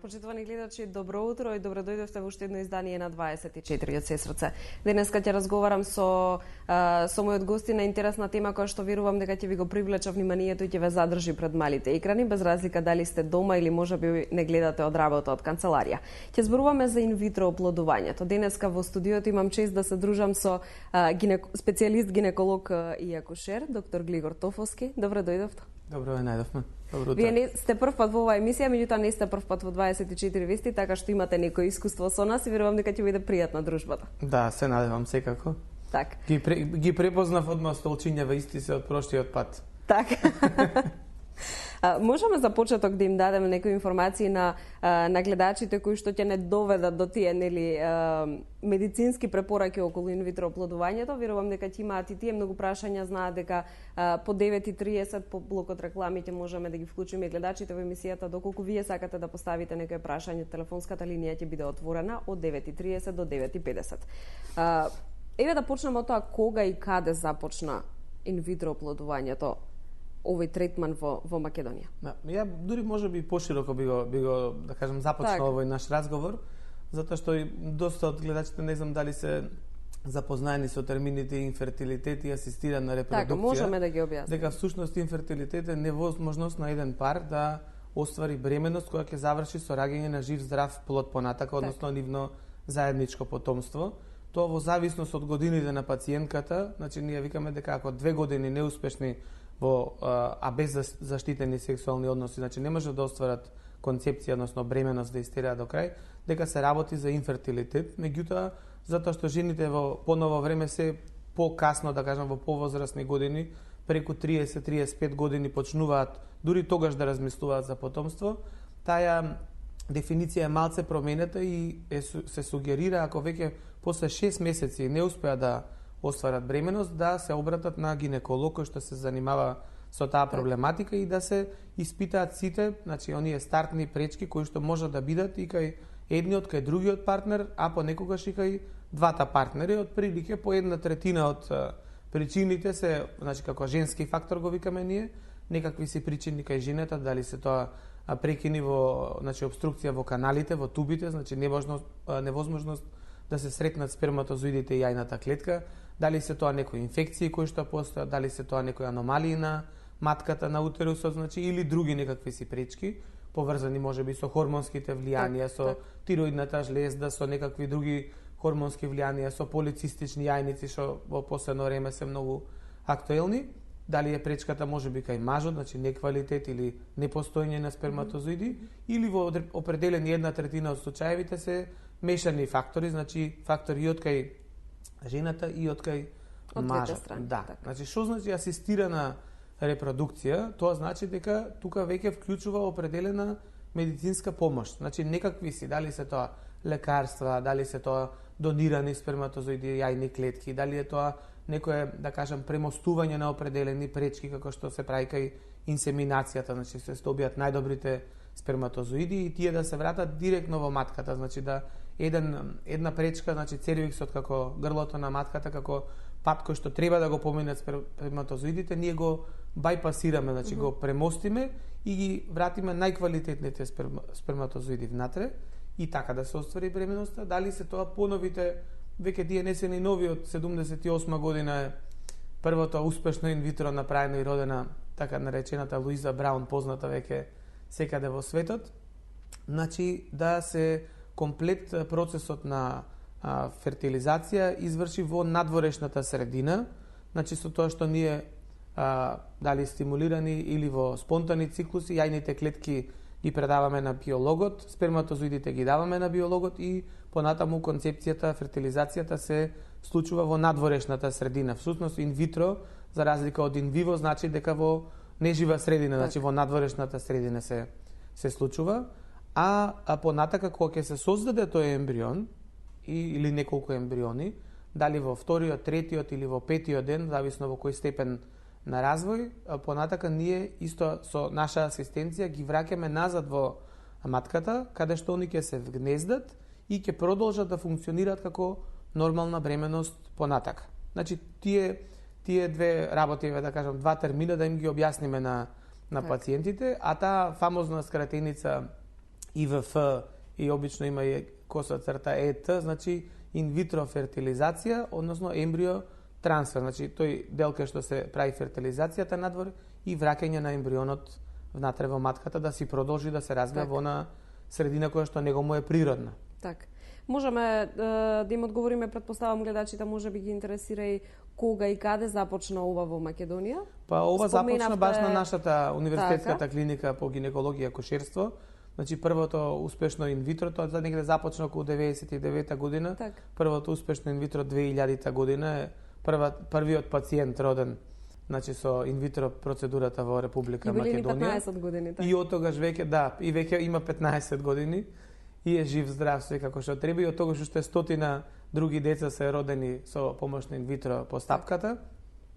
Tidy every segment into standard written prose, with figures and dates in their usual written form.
Почитувани гледачи, добро утро и добро дојдовте во уште едно издание на 24 од Сесврце. Денеска ќе разговарам со мојот гости на интересна тема која што верувам дека ќе ви го привлече вниманието и ќе ве задржи пред малите екрани, без разлика дали сте дома или можеби не гледате од работа од канцеларија. Ќе зборуваме за инвитро оплодувањето. Денеска во студиото имам чест да се дружам со специјалист гинеколог и акушер, доктор Глигор Тофовски. Добро дојдовте. Добро ве најдовме. Добро утро. Вие не сте прв пат во оваа емисија, меѓутоа не сте прв пат во 24 вести, така што имате некој искуство со нас и верувам дека ќе биде пријатна дружбата. Да, се надевам секако. Так. Ги препознав одма столчињава исти се од прошлиот пат. Так. Можеме за почеток да им дадеме некои информации на гледачите кои што ќе не доведат до тие медицински препораки околу инвитро оплодувањето. Верувам дека ќе имаат и тие многу прашања, знаат дека по 9:30 по блокот реклами ќе можеме да ги вклучиме гледачите во емисијата доколку вие сакате да поставите некое прашање. Телефонската линија ќе биде отворена од 9:30 до 9:50. Еве да почнеме од тоа кога и каде започна инвитро оплодувањето, овој третман во Македонија. Да, ја дури можеби пошироко би го да кажам започнал овој наш разговор, затоа што и доста од гледачите не знам дали се запознаени со термините инфертилитет и асистирана репродукција. Така, можеме да ги објасниме. Дека всушност инфертилитет е невозможност на еден пар да оствари бременост која ќе заврши со раѓање на жив здрав плод понатака, односно нивно заедничко потомство. Тоа во зависност од годините на пациентката, значи ние викаме дека ако 2 години неуспешни без заштитени сексуални односи, значи не може да остварат концепција, односно бременост да истераат до крај, дека се работи за инфертилитет. Меѓутоа, затоа што жените во поново време се покасно, да кажам, во повозрасни години, преку 30-35 години почнуваат дури тогаш да размислуваат за потомство, таа дефиниција е малце променета и се сугерира ако веќе после 6 месеци не успеа да остварат бременост, да се обратат на гинеколог кој што се занимава со таа проблематика и да се испитаат сите, значи оние стартни пречки кои што можат да бидат и кај едниот, кај другиот партнер, а понекогаш и кај двата партнери. Од прилike по 1/3 од причините се, значи како женски фактор го викаме ние, некакви се причини кај жената, дали се тоа прекини во, значи обструкција во каналите, во тубите, значи невозможност да се сретнат сперматозоидите и јајната клетка, дали се тоа некои инфекции кои што постојат, дали се тоа некои аномалии на матката, на утерусот, значи или други некакви си пречки, поврзани можеби со хормонските влијанија, со тироидната жлезда, со некакви други хормонски влијанија, со полицистични јајници што во последно време се многу актуелни. Дали е пречката можеби кај мажот, значи неквалитет или непостоење на сперматозоиди, или во определени 1/3 од случаевите се мешани фактори, значи фактори и од кај жената и од кај мажот. Да. Значи што значи асистирана репродукција? Тоа значи дека тука веќе вклучува определена медицинска помош. Значи некакви си, дали се тоа лекарства, дали се тоа донирани сперматозоиди, јајни клетки, дали е тоа некое, да кажам, премостување на определени пречки како што се прави кај инсеминацијата, значи се добијат најдобрите сперматозоиди и тие да се вратат директно во матката, значи да една пречка, значи цервиксот како грлото на матката, како пат кој што треба да го поминат сперматозоидите, ние го бајпасираме, значи го премостиме и ги вратиме најквалитетните сперматозоиди внатре и така да се оствари бременоста. Дали се тоа поновите, веќе тие не се ни нови, од 78 година е првото успешно инвитро направено и родена така наречената Луиза Браун, позната веќе секаде во светот. Значи да се комплет процесот на фертилизација изврши во надворешната средина, значи со тоа што ние дали стимулирани или во спонтани циклуси, јајните клетки ги предаваме на биологот, сперматозоидите ги даваме на биологот и понатаму концепцијата, фертилизацијата се случува во надворешната средина. Всушност инвитро, за разлика од инвиво, значи дека во нежива средина, значи во надворешната средина се случува, а понатака кога ќе се создаде тој ембрион или неколку ембриони, дали во вториот, третиот или во петиот ден, зависно во кој степен на развој, понатака ние исто со наша асистенција ги враќаме назад во матката, каде што они ќе се вгнездат и ќе продолжат да функционираат како нормална бременост понатака. Значи тие две работи, да кажам, два термина да им ги објасниме на пациентите, а таа фамозна скратеница ИВФ и обично има и коса црта ЕТ, значи инвитро фертилизација, односно ембрио трансфер, значи тој дел кај што се прави фертилизацијата надвор и враќање на ембрионот внатре во матката да си продолжи да се развива во на средина која што него му е природна. Така. Можеме да им одговориме, предпоставам гледачите, може би ги интересира и кога и каде започна ова во Македонија? Па ова започна баш на нашата универзитетската клиника по гинекологија и акушерство. Значи првото успешно инвитро, тоа за негде започна околу 99-та година. Так. Првото успешно инвитро 2000-та година е првиот пациент роден, значи со инвитро процедурата во Република Македонија. И били ни 15 години, така. И од тогаш веќе и веќе има 15 години и е жив здрав све како што треба, и од тогаш уште стотина други деца се родени со помош на инвитро постапката.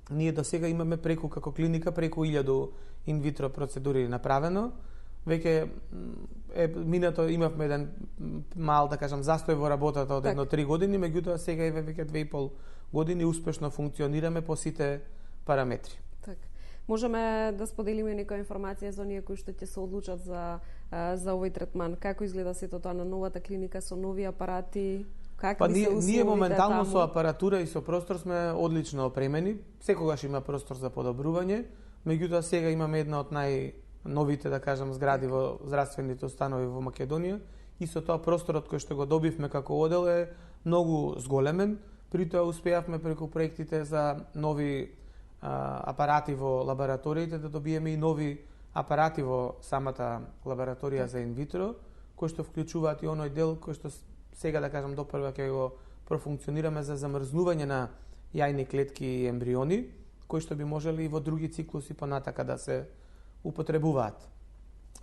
Ние до сега имаме преку како клиника преку 1000 инвитро процедури направено. Веќе минато имавме еден мал, да кажам, застој во работата од 1-3 години, меѓутоа сега е веќе 2,5 години успешно функционираме по сите параметри. Така. Можеме да споделиме некоја информација за оние кои што ќе се одлучат за овој третман. Како изгледа сето тоа на новата клиника со нови апарати? Па ние моментално со апаратура и со простор сме одлично опремени. Секогаш има простор за подобрување, меѓутоа сега имаме една од најновите, да кажам, згради во здравствените установи во Македонија и со тоа просторот кој што го добивме како одел е многу зголемен. При тоа успеавме преку проектите за нови апарати во лабораториите да добиеме и нови апарати во самата лабораторија за инвитро, кои што вклучуваат и оној дел кој што сега, да кажам, допрва ќе го профункционираме за замрзнување на јајни клетки и ембриони, кои што би можели и во други циклуси понатака да се употребуваат.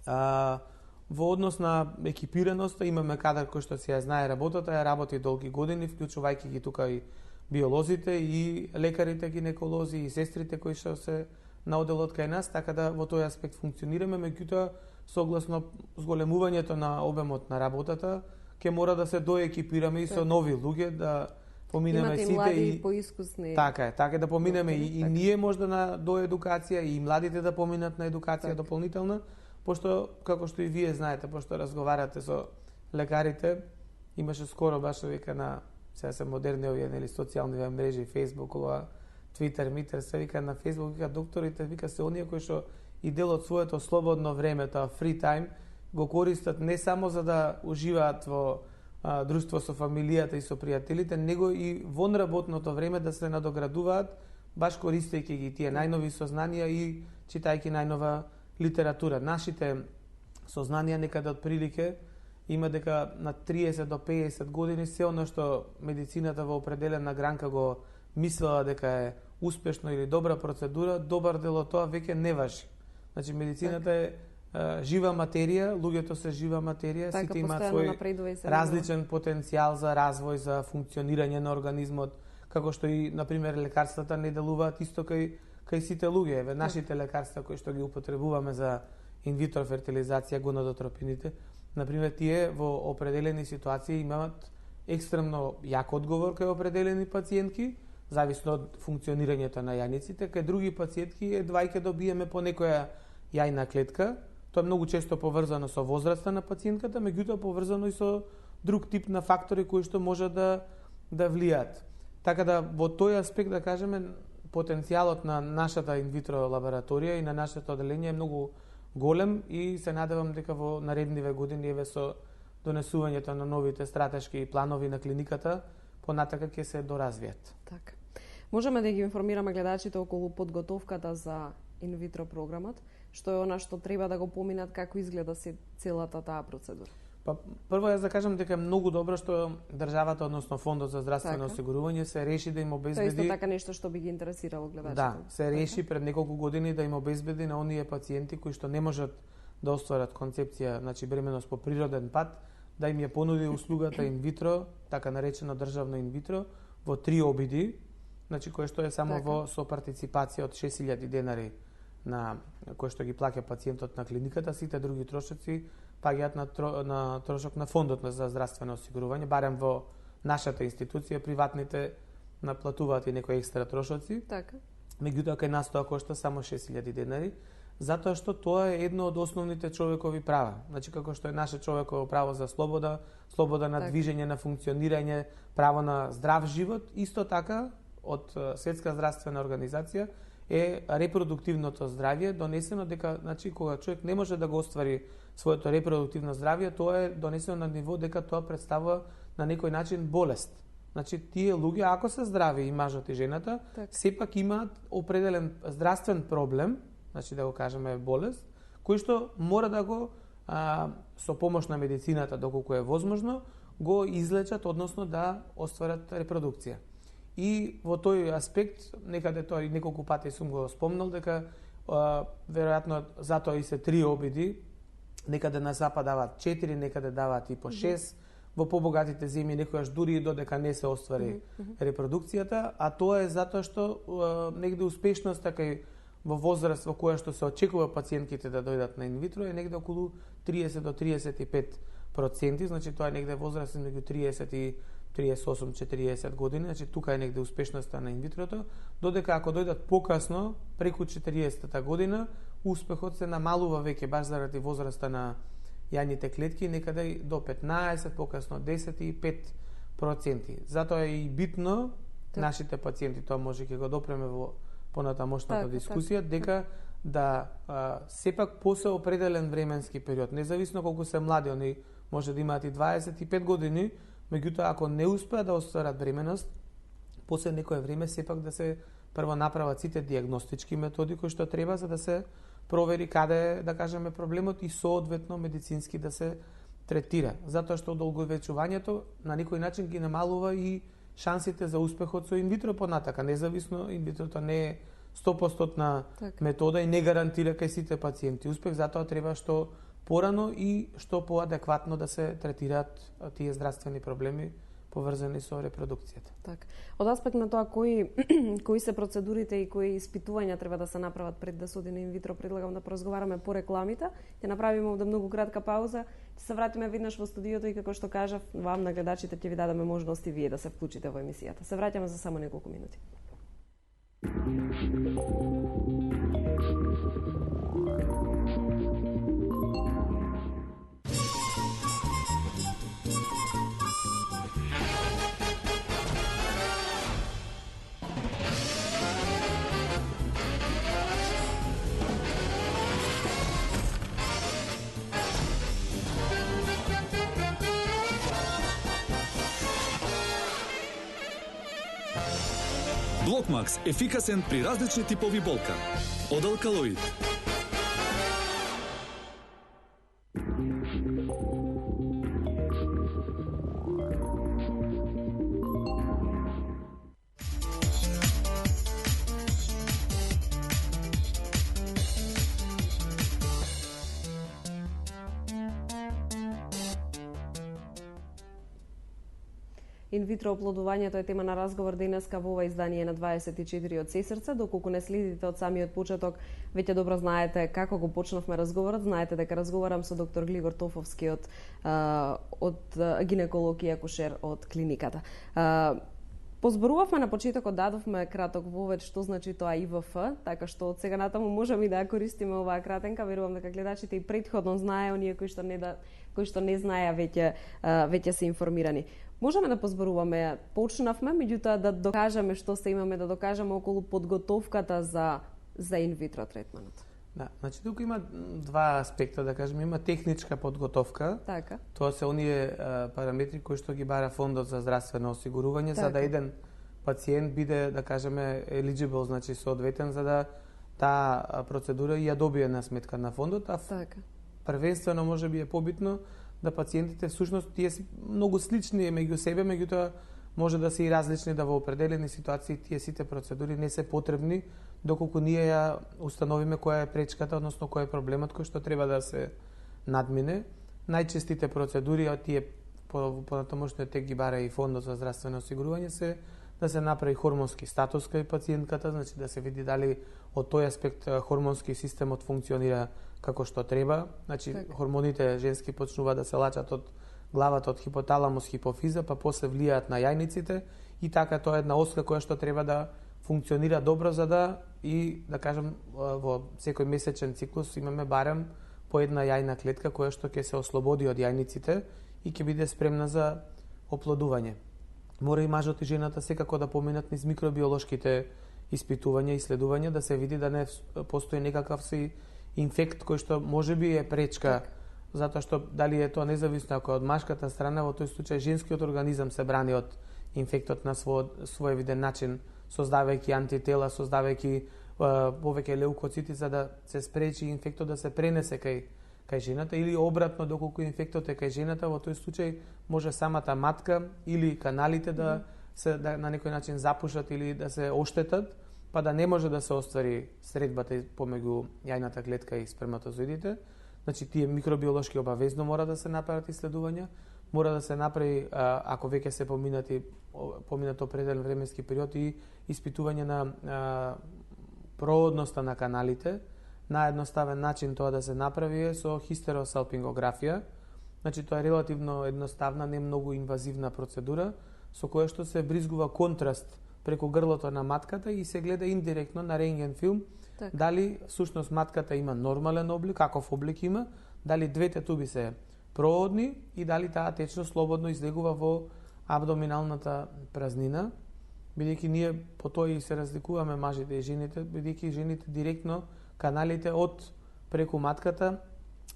Во однос на екипираност имаме кадар кој што си ја знае работата, ја работи долги години, вклучувајќи ги тука и биолозите и лекарите гинеколози и сестрите кои што се на оделот кај нас, така да во тој аспект функционираме, меѓутоа согласно зголемувањето на обемот на работата ќе мора да се доекипираме и со нови луѓе да поминеме сите. Имате млади и поискусни. Така е да поминеме и ние можда на доедукација и младите да поминат на едукација дополнителна, пошто како што и вие знаете, пошто разговарате со лекарите, имаше скоро баш вика на сега се модерни овие нели социјални мрежи, Facebook, Twitter, Miter, се вика на Facebook, вика докторите, вика се оние кои што и дел од своето слободно време, тоа free time, го користат не само за да уживаат во друштво со фамилијата и со пријателите, него и во работното време да се надоградуваат, баш користејќи ги тие најнови сознанија и читајќи најнова литература. Нашите сознанија некаде од прилике има дека на 30 до 50 години се оно што медицината во определена гранка го мислела дека е успешно или добра процедура, добар дел од тоа веќе не важи. Значи медицината е жива материја, луѓето се жива материја, сите имаат свој различен потенцијал за развој, за функционирање на организмот, како што и на пример лекарствата не делуваат исто кај сите луѓе. Еве нашите лекарства кои што ги употребуваме за инвитро фертилизација, гонадотропините, на пример тие во определени ситуации имаат екстремно јак одговор кај определени пациентки, зависно од функционирањето на јајниците, кај други пациентки едва ќе добиеме по некоја јајна клетка. Тоа е многу често поврзано со возраста на пациентката, меѓутоа поврзано и со друг тип на фактори кои што може да влијаат. Така да во тој аспект да кажеме потенцијалот на нашата инвитро лабораторија и на нашето оделение е многу голем и се надевам дека во наредниве години еве со донесувањето на новите стратешки планови на клиниката понатака ќе се доразвијат. Така. Можеме да ги информираме гледачите околу подготовката за инвитро програмот, што е она што треба да го поминат, како изгледа целата таа процедура? Па прво јас да кажам дека е многу добро што државата, односно Фондот за здравствено осигурување се реши да им обезбеди. Тоа исто така нешто што би ги интересирало гледачите. Да, се реши пред неколку години да им обезбеди на оние пациенти кои што не можат да остварат концепција, значи бременост по природен пат, да им ја понуди услугата инвитро, така наречено државно инвитро, во 3 обиди, значи кое што е само во со партиципација од 6000 денари на кој што ги плаќа пациентот на клиниката, сите други трошоци паѓаат на трошок на Фондот за здравствено осигурување, барем во нашата институција, приватните наплатуваат и некои екстра трошоци. Така. Меѓутоа кај нас тоа кошта само 6000 денари. затоа што тоа е едно од основните човекови права. Значи, како што е наше човеково право за слобода, слобода на движење, на функционирање, право на здрав живот, исто така од Светска здравствена организација е репродуктивното здравје донесено дека, значи, кога човек не може да го оствари своето репродуктивно здравје, тоа е донесено на ниво дека тоа представува на некој начин болест. Значи, тие луѓе, ако се здрави и мажот и жената, сепак имаат определен здравствен проблем, значи да го кажеме болест, кој што мора да го со помош на медицината, доколку е возможно, го излечат, односно да остварат репродукција. И во тој аспект, некаде тоа и неколку пати сум го спомнал, дека веројатно затоа и се 3 обиди, некаде на запад даваат 4, некаде даваат и по 6, во побогатите земји некојаш дури и додека не се оствари репродукцијата, а тоа е затоа што негде успешноста кај во возраст во која што се очекува пациентките да дојдат на инвитро е негде околу 30 до 35%, значи тоа е негде возраст меѓу 30 и 38-40 години, значи тука е негде успешноста на инвитрото, додека ако дојдат покасно, преку 40-та година, успехот се намалува веќе баш заради возраста на јајните клетки, некаде до 15, покасно 10,5%. Затоа е и битно нашите пациенти, тоа може ќе го допреме во понатамошната дискусија, дека да сепак после определен временски период, независно колку се млади, они може да имаат и 25 години, меѓутоа ако не успеат да остварат бременост, после некое време сепак да се прво направат сите диагностички методи кои што треба за да се провери каде е, да кажеме, проблемот и соодветно медицински да се третира. Затоа што одолговечувањето на некој начин ги намалува и шансите за успехот со инвитро понатака, независно инвитрото не е 100% метода и не гарантира кај сите пациенти успех, затоа треба што порано и што поадекватно да се третираат тие здравствени проблеми поврзани со репродукцијата. Так. Од аспект на тоа кои се процедурите и кои испитувања треба да се направат пред да се оди на инвитро, предлагам да поразговараме по рекламите. Ќе направиме овде многу кратка пауза. Ќе се вратиме веднаш во студиото и како што кажав, вам на гледачите ќе ви дадеме можност и вие да се вклучите во емисијата. Се враќаме за само неколку минути. Блокмакс ефикасен при различни типови болка. Од алкалоид. Инвитро оплодувањето е тема на разговор денеска во ова издание на 24 од Сесрце. Доколку не следите од самиот почеток, веќе добро знаете како го почнавме разговорот. Знаете дека разговарам со доктор Глигор Тофовски од гинеколог и акушер од клиниката. Позборувавме на почетокот, дадовме краток вовед што значи тоа ИВФ, така што од сега натаму можеме и да ја користиме оваа кратенка. Верувам дека гледачите и претходно знае, оние кои што не знаеа веќе се информирани. Можеме да позборуваме, почнавме, меѓутоа да докажеме што се имаме да докажеме околу подготовката за инвитро третманот. Да, значи тука има два аспекта, да кажеме, има техничка подготовка. Така. Тоа се оние параметри кои што ги бара Фондот за здравствено осигурување, за да еден пациент биде, да кажеме, eligible, значи соодветен за да таа процедура ја добие на сметка на фондот, а првенствено можеби е побитно да пациентите всушност тие се многу слични меѓу себе, меѓутоа може да се и различни, да во определени ситуации тие сите процедури не се потребни доколку ние ја установиме која е пречката, односно кој е проблемот кој што треба да се надмине. Најчестите процедури, а тие понатамошниот тек ги бара и Фондот за здравствено осигурување, се да се направи хормонски статус кај пациентката, значи да се види дали од тој аспект хормонски системот функционира како што треба. Значи хормоните женски почнуваат да се лачат од главата, од хипоталамус, хипофиза, па после влијаат на јајниците и така тоа е една оска која што треба да функционира добро за да и да кажем во секој месечен циклус имаме барем по една јајна клетка која што ќе се ослободи од јајниците и ќе биде спремна за оплодување. Мора и мажот и жената секако да поминат низ микробиолошките испитувања и исследувања да се види да не постои некакав си инфект кој што можеби е пречка, затоа што дали е тоа независно ако од машката страна, во тој случај женскиот организам се брани од инфектот на своевиден начин, создавајќи антитела, создавајќи повеќе леукоцити за да се спречи инфектот да се пренесе кај жената, или обратно, доколку инфектот е кај жената, во тој случај може самата матка или каналите да на некој начин запушат или да се оштетат, па да не може да се оствари средбата помеѓу јајната клетка и сперматозоидите. Значи, тие микробиолошки обавезно мора да се направат исследувања, мора да се направи, ако веќе се поминат определен временски период, и испитување на проводноста на каналите. Наједноставен начин тоа да се направи е со хистеросалпингографија. Значи, тоа е релативно едноставна, не многу инвазивна процедура, со која што се бризгува контраст преку грлото на матката и се гледа индиректно на рентген филм дали всушност матката има нормален облик, каков облик има, дали двете туби се проводни и дали таа течност слободно излегува во абдоминалната празнина, бидејќи ние по тоа и се разликуваме мажите и жените, бидејќи жените директно каналите од преку матката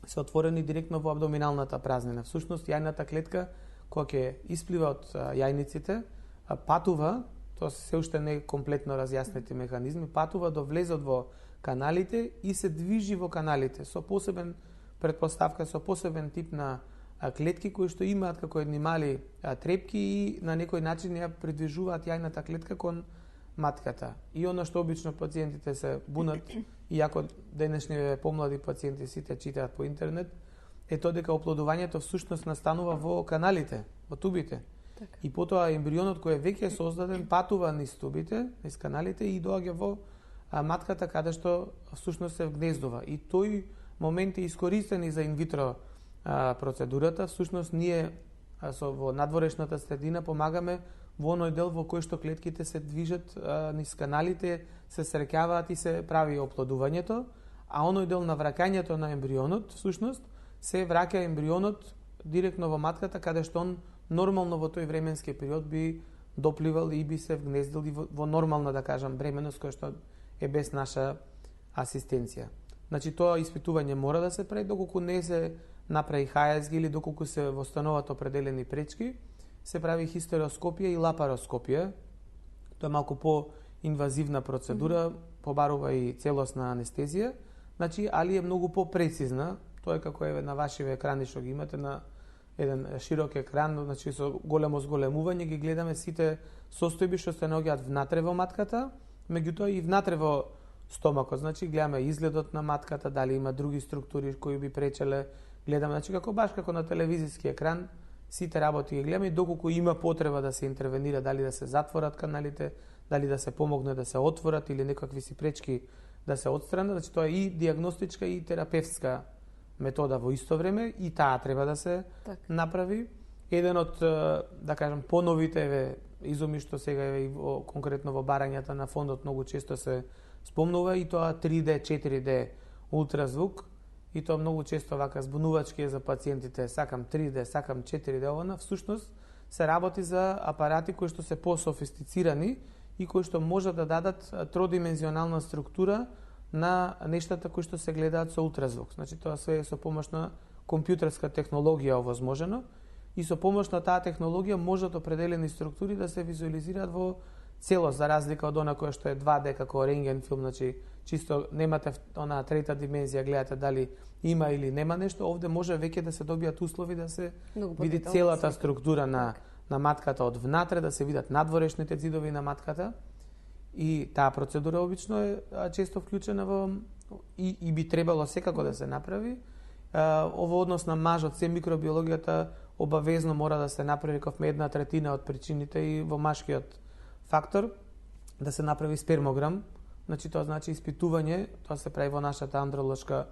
се отворени директно во абдоминалната празнина. Всушност јајната клетка која ќе исплива од јајниците патува, тоа се уште не комплетно разјаснети механизми, патува до влезот во каналите и се движи во каналите со посебен претпоставка, со посебен тип на клетки кои што имаат како едни мали трепки и на некој начин ја придвижуваат јајната клетка кон матката. И оно што обично пациентите се бунат, иако денешните помлади пациенти сите читаат по интернет, е тоа дека оплодувањето всушност настанува во каналите, во тубите. И потоа ембрионот кој е веќе создаден патува низ тубите, низ каналите и доаѓа во матката каде што всушност се вгнездува. И тој момент е искористен и за инвитро процедурата. Всушност ние во надворешната средина помагаме во оној дел во кој што клетките се движат низ каналите, се среќаваат и се прави оплодувањето, а оној дел на враќањето на ембрионот всушност се враќа ембрионот директно во матката каде што он нормално во тој временски период би допливал и би се вгнездил во нормална, да кажам, бременост која што е без наша асистенција. Значи, тоа испитување мора да се прави, доколку не се направи HSG или доколку се востановат определени пречки, се прави хистероскопија и лапароскопија. Тоа е малку по-инвазивна процедура, побарува и целосна анестезија, значи, али е многу по-прецизна. Тоа е како е на вашиве екрани што ги имате на еден широк екран, значи со големо зголемување ги гледаме сите состојби што се наоѓаат внатре во матката, меѓутоа и внатре во стомакот, значи гледаме изгледот на матката, дали има други структури кои би пречеле, гледаме, значи како на телевизиски екран, сите работи ги гледаме и доколку има потреба да се интервенира, дали да се затворат каналите, дали да се помогне да се отворат или некакви си пречки да се отстранат, значи тоа е и диагностичка и терапевтска метода во исто време и таа треба да се направи. Еден од, да кажам, поновите изуми што сега е конкретно во барањата на фондот многу често се спомнува и тоа 3D, 4D ултразвук и тоа многу често вака збунувачки е за пациентите, сакам 3D, сакам 4D, она всушност се работи за апарати кои што се по-софистицирани и кои што можат да дадат тродимензионална структура на нештата кои што се гледаат со ултразвук. Значи тоа се е со помош на компјутерска технологија овозможено и со помош на таа технологија можат определени структури да се визуализираат во целост, за разлика од она која што е 2D како рентген филм, значи чисто немате онаа трета димензија, гледате дали има или нема нешто, овде може веќе да се добијат услови да се види целата структура на матката од внатре, да се видат надворешните ѕидови на матката. И таа процедура обично е често вклучена во и би требало секако да се направи. Ово однос на мажот, се микробиологијата обавезно мора да се направи како една третина од причините и во машкиот фактор да се направи спермограм. Значи тоа значи испитување, тоа се прави во нашата андролошка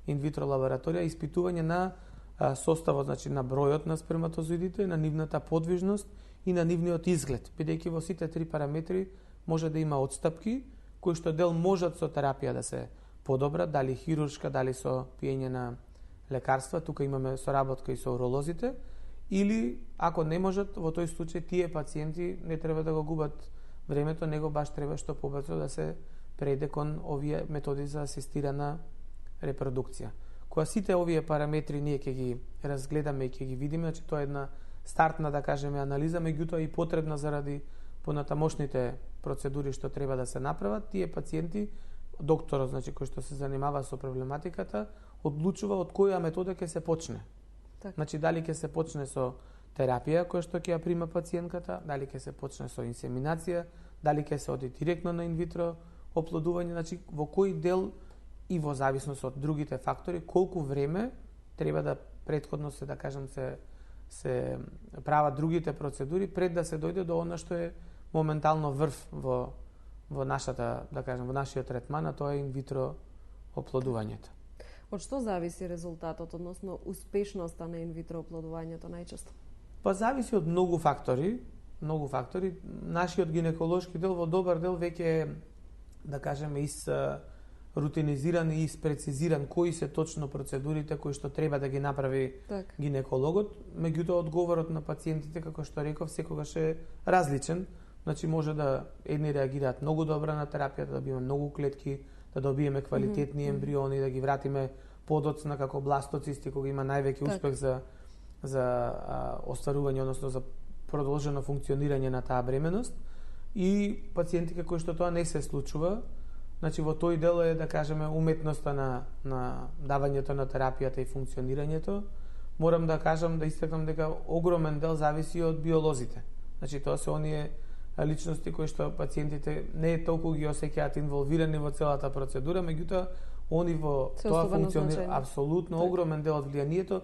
инвитро лабораторија, испитување на составот, значи на бројот на сперматозоидите, на нивната подвижност и на нивниот изглед, бидејќи во сите три параметри може да има отстапки, кои што дел можат со терапија да се подобрат, дали хируршка, дали со пиење на лекарства, тука имаме соработка и со уролозите, или ако не можат, во тој случај тие пациенти не треба да го губат времето, него баш треба што побрзо да се преиде кон овие методи за асистирана репродукција. Кога сите овие параметри ние ќе ги разгледаме и ќе ги видиме, значи тоа е една стартна, да кажеме, анализа, меѓутоа и потребна заради понатамошните процедури што треба да се направат, тие пациенти, докторот, значи кој што се занимава со проблематиката, одлучува од која метода ќе се почне. Так. Значи дали ќе се почне со терапија која што ќе ја прима пациентката, дали ќе се почне со инсеминација, дали ќе се оди директно на инвитро оплодување, значи во кој дел и во зависност од другите фактори, колку време треба да претходно се, да кажам, се прават другите процедури пред да се дојде до она што е моментално врв во нашата, да кажем, во нашиот третман, а тоа е инвитро оплодувањето. Од што зависи резултатот, односно успешноста на инвитро оплодувањето најчесто? Па зависи од многу фактори. Нашиот гинеколошки дел во добар дел веќе е, да кажеме, рутинизиран и испрецизиран кои се точно процедурите кои што треба да ги направи гинекологот, меѓутоа одговорот на пациентите, како што реков, секогаш е различен. Значи може да едни реагираат многу добро на терапијата, да добиеме многу клетки, да добиеме квалитетни ембриони, да ги вратиме подоцна како бластоцисти, кога има највеќе успех за остварување, односно за продолжено функционирање на таа бременост, и пациенти кои што тоа не се случува. Значи во тој дел е, да кажеме, уметноста на давањето на терапијата и функционирањето. Морам да кажам, да истакнам дека огромен дел зависи од биолозите. Значи тоа се оние личности кои што пациентите не е толку ги осеќаат инволвирани во целата процедура, меѓутоа они во тоа функционира апсолутно огромен дел од влијанието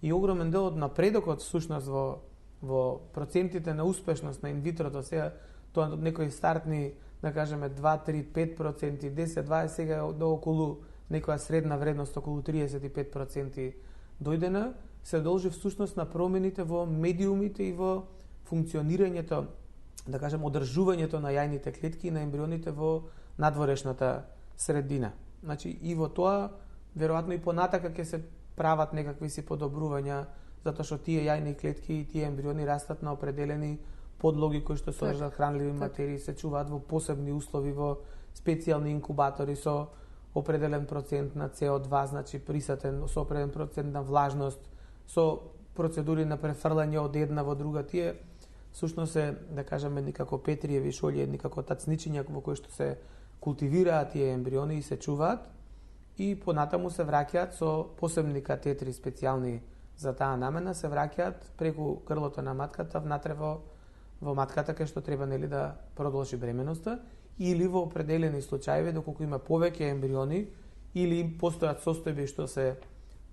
и огромен дел од напредокот всушност во процентите на успешност на инвитрото. Сега тоа од некои стартни, да кажеме 2, 3, 5%, 10, 20, сега до околу некоја средна вредност околу 35% дојдена, се должи всушност на промените во медиумите и во функционирањето, да кажем, одржувањето на јајните клетки и на ембрионите во надворешната средина. Значи и во тоа веројатно и понатака ќе се прават некакви си подобрувања, затоа што тие јајни клетки и тие ембриони растат на определени подлоги кои што содржат хранливи материи, се чуваат во посебни услови, во специјални инкубатори со определен процент на CO2, значи присатен, со определен процент на влажност, со процедури на префрлање од една во друга. Тие всушност се, да кажеме, никако петриеви шолје, никако тацничиња во кои што се култивираат тие ембриони и се чуваат, и понатаму се враќаат со посебни катетри специјални за таа намена, се враќаат преку грлото на матката внатре во матката, кај што треба, нели, да продолжи бременоста, или во определени случаи, доколку има повеќе ембриони или постојат состојби што се,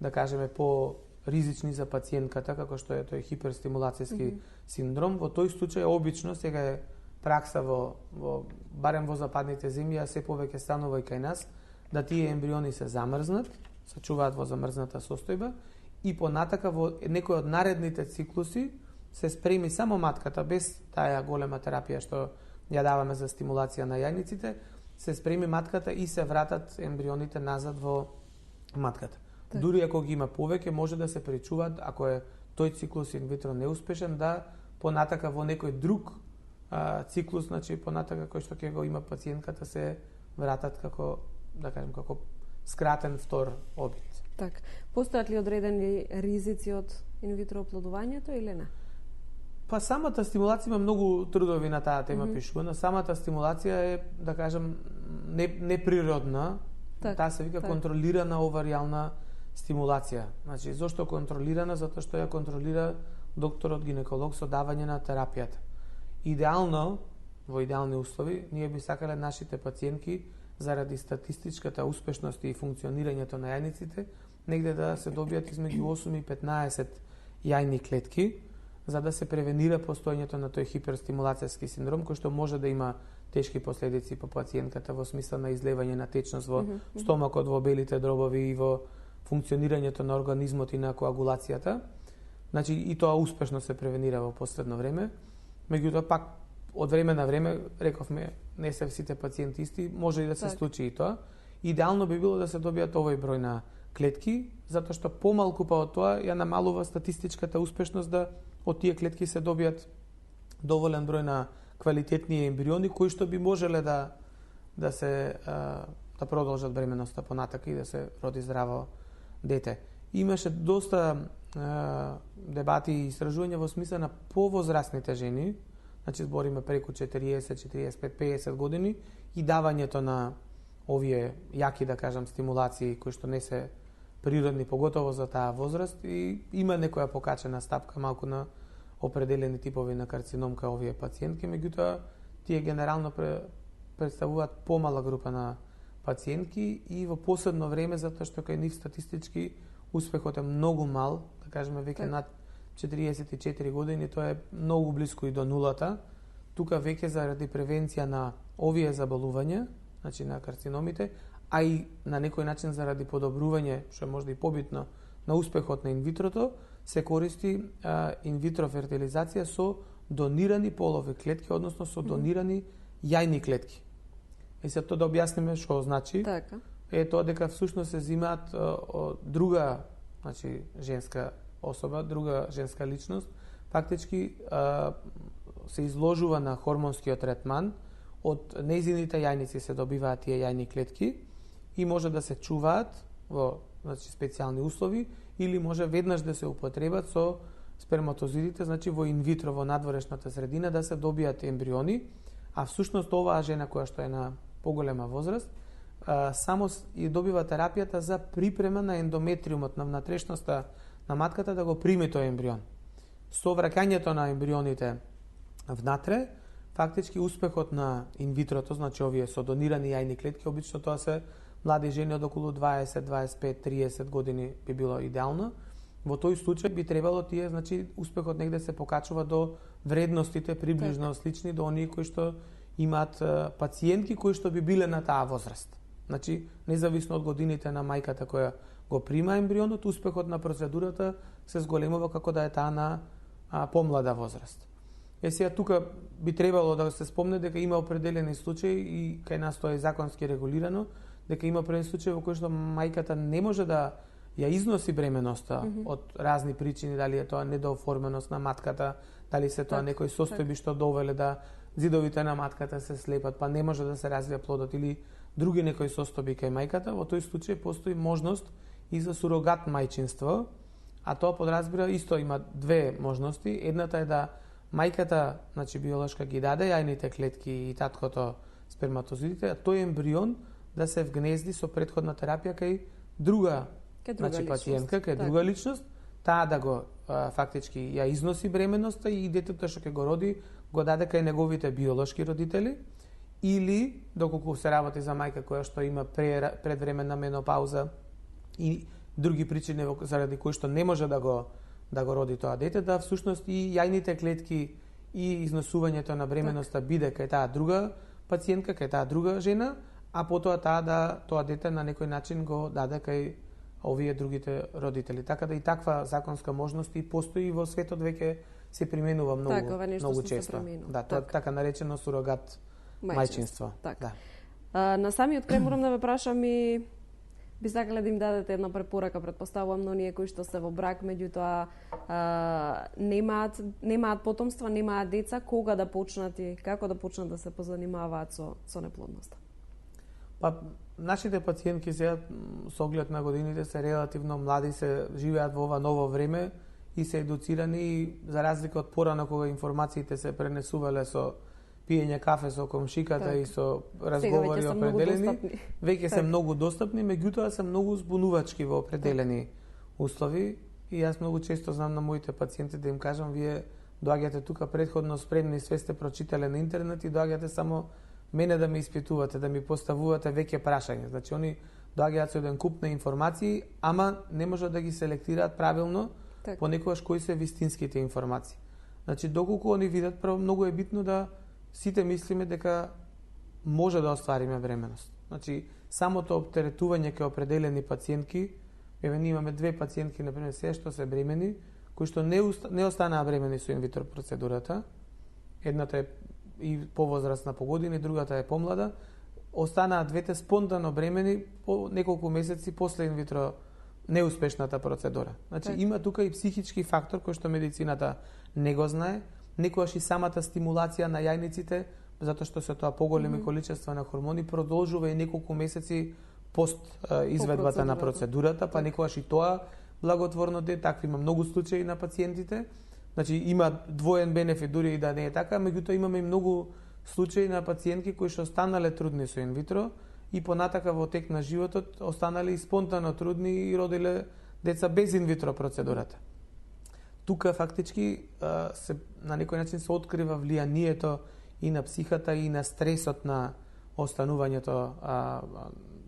да кажеме, по ризични за пациентката, како што е тој хиперстимулацијски синдром, во тој случај обично сега е пракса барем во западните земји, а се повеќе станува и кај нас, да тие ембриони се замрзнат, се чуваат во замрзната состојба, и понатака во некој од наредните циклуси се спреми само матката, без таа голема терапија што ја даваме за стимулација на јајниците, се спреми матката и се вратат ембрионите назад во матката. Так. Дури ако ги има повеќе, може да се пречуваат, ако е тој циклус инвитро неуспешен, да понатака во некој друг циклус, значи понатака кој што ќе го има пациентката, се вратат како, да кажем, како скратен втор обид. Так. Постојат ли одредени ризици од инвитро оплодувањето или не? Па самата стимулација има многу трудови на таа тема пишувана. Самата стимулација е, да кажем, неприродна. Так, таа се вика контролирана оваријална стимулација. Значи, зошто контролирана? Затоа што ја контролира докторот гинеколог со давање на терапијата. Идеално, во идеални услови, ние би сакале нашите пациентки заради статистичката успешност и функционирањето на јајниците, негде да се добијат измеѓу 8 и 15 јајни клетки, за да се превенира постојањето на тој хиперстимулацијски синдром, кој што може да има тешки последици по пациентката во смисла на излевање на течност во стомакот, во белите дробови и во функционирањето на организмот и на коагулацијата. Значи и тоа успешно се превенира во последно време. Меѓутоа пак од време на време, рековме, не се сите пациенти исти, може и да се случи и тоа. Идеално би било да се добијат овој број на клетки, затоа што помалку па од тоа ја намалува статистичката успешност да од тие клетки се добијат доволен број на квалитетни ембриони кои што би можеле да се да продолжат бременоста понатака и да се роди здраво дете. Имаше доста дебати и истражувања во смисла на повозрастните жени, значи збориме преку 40, 45, 50 години и давањето на овие јаки, да кажам, стимулации кои што не се природни, поготово за таа возраст, и има некоја покачена стапка малку на определени типови на карцином кај овие пациентки, меѓутоа тие генерално представуваат помала група на пациентки и во последно време, затоа што кај нив статистички успехот е многу мал, да кажеме веќе над 44 години, тоа е многу блиску и до нулата. Тука веќе заради превенција на овие заболувања, значи на карциномите, а и на некој начин заради подобрување, што е можда и побитно, на успехот на инвитрото, се користи инвитро фертилизација со донирани полови клетки, односно со донирани јајни клетки. И се тоа да објасниме што значи. Така. Е тоа дека всушност се взимаат друга, значи женска особа, друга женска личност, фактички се изложува на хормонскиот третман, од нејзините јајници се добиваат тие јајни клетки и може да се чуваат во, значи, специјални услови или може веднаш да се употребат со сперматозидите, значи во инвитро, во надворешната средина, да се добијат ембриони, а всушност оваа жена која што е на поголема возраст, само и добива терапијата за припрема на ендометриумот, на внатрешноста на матката да го прими тој ембрион. Со враќањето на ембрионите внатре, фактички успехот на инвитрото, значи овие со донирани јајни клетки, обично тоа се млади жени од околу 20, 25, 30 години би било идеално. Во тој случај би требало тие, значи успехот негде се покачува до вредностите приближно слични до оние кои што имаат пациентки кои што би биле на таа возраст. Значи, независно од годините на мајката која го прима ембрионот, успехот на процедурата се зголемува како да е таа на помлада возраст. Сега тука би требало да се спомне дека има определени случаи и кај нас тоа е законски регулирано, дека има определени случаи во кои што мајката не може да ја износи бременоста од разни причини, дали е тоа недооформеност на матката, дали се тоа некои состојби што довеле да зидовите на матката се слепат, па не може да се развие плодот или други некои состојби кај мајката. Во тој случај постои можност и за сурогат мајчинство, а тоа подразбира исто има две можности. Едната е да мајката, значи биолошка, ги даде јајните клетки и таткото сперматозидите, а тој ембрион да се вгнезди со претходна терапија кај друга, значи пациентка, кај друга личност, таа да го фактички ја износи бременоста и детето што ќе го роди го даде кај неговите биолошки родители, или доколку се работи за мајка која што има предвременна менопауза и други причини заради кои што не може да го роди тоа дете, да всушност и јајните клетки и износувањето на бременоста биде кај таа друга пациентка, кај таа друга жена, а потоа тоа дете на некој начин го даде кај овие другите родители. Така да и таква законска можност и постои во светот, веќе се применува многу често. Да, тоа така наречено сурогат мајчинство. Да. На самиот крај морам да ве прашам и би сакале да им дадете една препорака, претпоставувам, на оние кои што се во брак, меѓутоа немаат потомства, немаат деца, кога да почнат и како да почнат да се позанимаваат со неплодноста? Па, нашите пациентки сега со оглед на годините се релативно млади, се живеат во ова ново време и се едуцирани, и за разлика од порано кога информациите се пренесувале со пиење кафе со комшиката и со разговори определени, веќе се многу достапни, меѓутоа се многу збунувачки во определени услови, и јас многу често знам на моите пациенти да им кажам: вие доаѓате тука претходно спремни, све сте прочитале на интернет и доаѓате само мене да ме испитувате, да ми поставувате веќе прашања. Значи, они доаѓаат со еден куп на информации, ама не можат да ги селектираат правилно понекогаш кои се вистинските информации. Значи, доколку они видат, прво многу е битно да сите мислиме дека може да оствариме бременост. Значи, самото оптеретување кај определени пациентки, ние имаме две пациентки, например, се што се бремени, кои што не останаа бремени со инвитро процедурата. Едната е и повозрастна по години, другата е помлада, останаа двете спонтано бремени по неколку месеци после инвитро неуспешната процедура. Значи има тука и психички фактор кој што медицината не го знае, некогаш и самата стимулација на јајниците, затоа што се тоа поголеми количества на хормони, продолжува и неколку месеци пост изведбата на процедурата, па некогаш и тоа благотворно де, такви има многу случаи на пациентите. Значи има двоен бенефит дури и да не е така, меѓутоа имаме и многу случаи на пациентки кои што останале трудни со инвитро и понатака во тек на животот останале и спонтано трудни и родиле деца без инвитро процедурата. Тука фактички се на некој начин се открива влијанието и на психата и на стресот на останувањето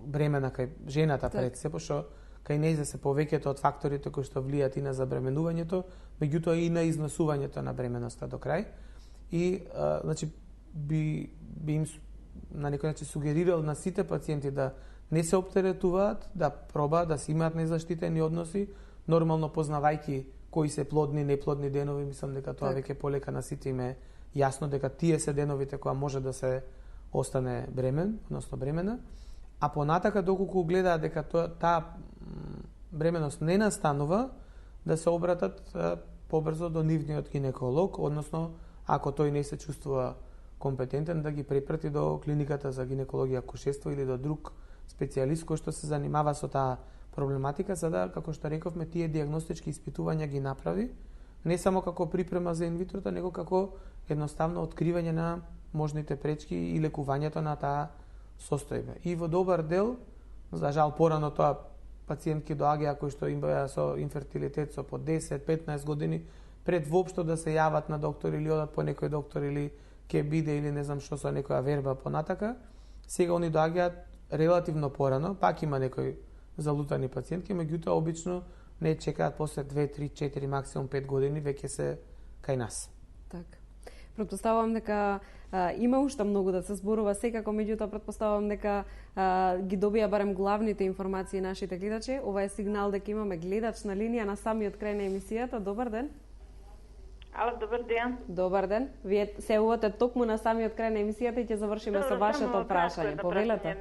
бремена кај жената пред се, пошто кај нејзе се повеќето од факторите кои што влијаат и на забременувањето, меѓутоа и на износувањето на бременоста до крај. И значи би им на некој начин сугерирал на сите пациенти да не се оптеретуваат, да пробаат да си имаат незаштитени односи, нормално познавајќи кои се плодни, неплодни денови, мислам дека тоа веќе полека на сите им е јасно дека тие се деновите кои може да се остане бремен, односно бремена, а понатака доколку гледаат дека таа бременост не настанува, да се обратат побрзо до нивниот гинеколог, односно ако тој не се чувствува компетентен, да ги препрати до клиниката за гинекологија акушерство или до друг специјалист кој што се занимава со таа проблематика, за да, како што рековме, тие дијагностички испитувања ги направи, не само како припрема за инвитрото, него како едноставно откривање на можните пречки и лекувањето на таа состојба. И во добар дел, за жал порано тоа пациентки доаѓаа кои што имаат со инфертилитет со по 10-15 години пред воопшто да се јават на доктор или одат по некој доктор или ќе биде или не знам што со некоја верба понатака. Сега они доаѓаат релативно порано, пак има некои залутани пациентки, меѓутоа обично не чекаат после 2, 3, 4, максимум 5 години веќе се кај нас. Така. Претпоставувам дека има уште многу да се зборува секако, меѓутоа претпоставувам дека ги добија барем главните информации нашите гледачи. Ова е сигнал дека имаме гледач на линија на самиот крај на емисијата. Добар ден. Ало, добар ден. Добар ден. Вие се увате токму на самиот крај на емисијата и ќе завршиме со вашето прашање. Повелете.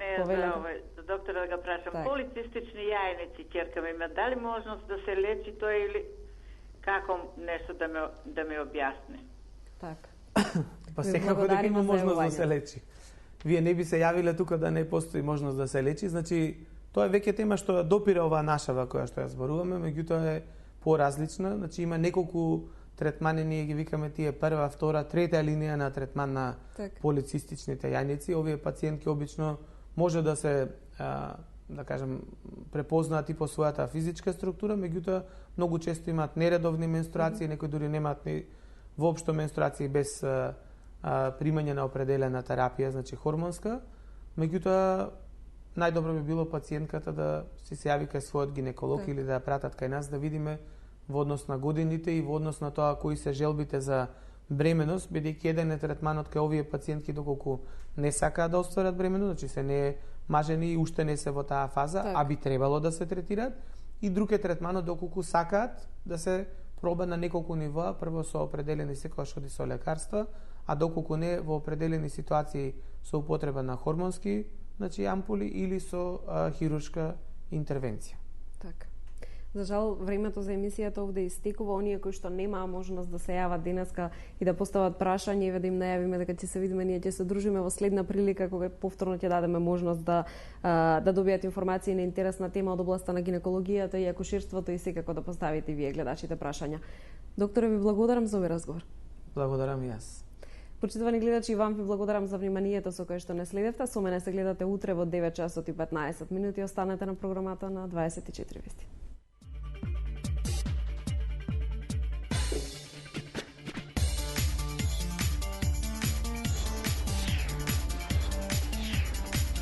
За доктора да го прашам. Полицистични јајници ќерка ми има дали можност да се лечи тоа или како нешто да ме објасни? Така. Па секако дека има можност да се лечи. Вие не би се јавиле тука да не постои можност да се лечи, значи тоа е веќе тема што допира оваа нашава која што ја зборуваме, меѓутоа е поразлична, значи има неколку третмани, ние ги викаме тие прва, втора, трета линија на третман на полицистичните јајници. Овие пациентки обично може да се да кажем препознаат и по својата физичка структура, меѓутоа многу често имаат нередовни менструации, некои дури немаат ни воопшто менструации без примање на определена терапија, значи хормонска, меѓутоа најдобро би било пациентката да се јави кај својот гинеколог или да ја пратат кај нас да видиме во однос на годините и во однос на тоа кои се желбите за бременост, бидејќи еден е третманот кај овие пациентки доколку не сакаат да остварат бременост, значи се не мажени и уште не се во таа фаза, а би требало да се третираат, и друг е третманот доколку сакаат да се проба на неколку нивоа, прво со определени секогаш оди со лекарства, а доколку не во определени ситуации со употреба на хормонски, значи ампули или со хируршка интервенција. Така. За жал, времето за емисијата овде истекува. Оние кои што немаа можност да се јават денеска и да постават прашање и да им најавиме дека ќе се видиме, ние ќе се дружиме во следна прилика кога повторно ќе дадеме можност да добијат информации на интересна тема од областта на гинекологијата и акушерството и секако да поставите вие гледачите прашања. Докторе, ви благодарам за овој разговор. Благодарам и јас. Почитувани гледачи, вам ви благодарам за вниманието со кое што не следевте. Со мене се гледате утре во 9 часот и 15 минути. Останете на програмата на 24 вести.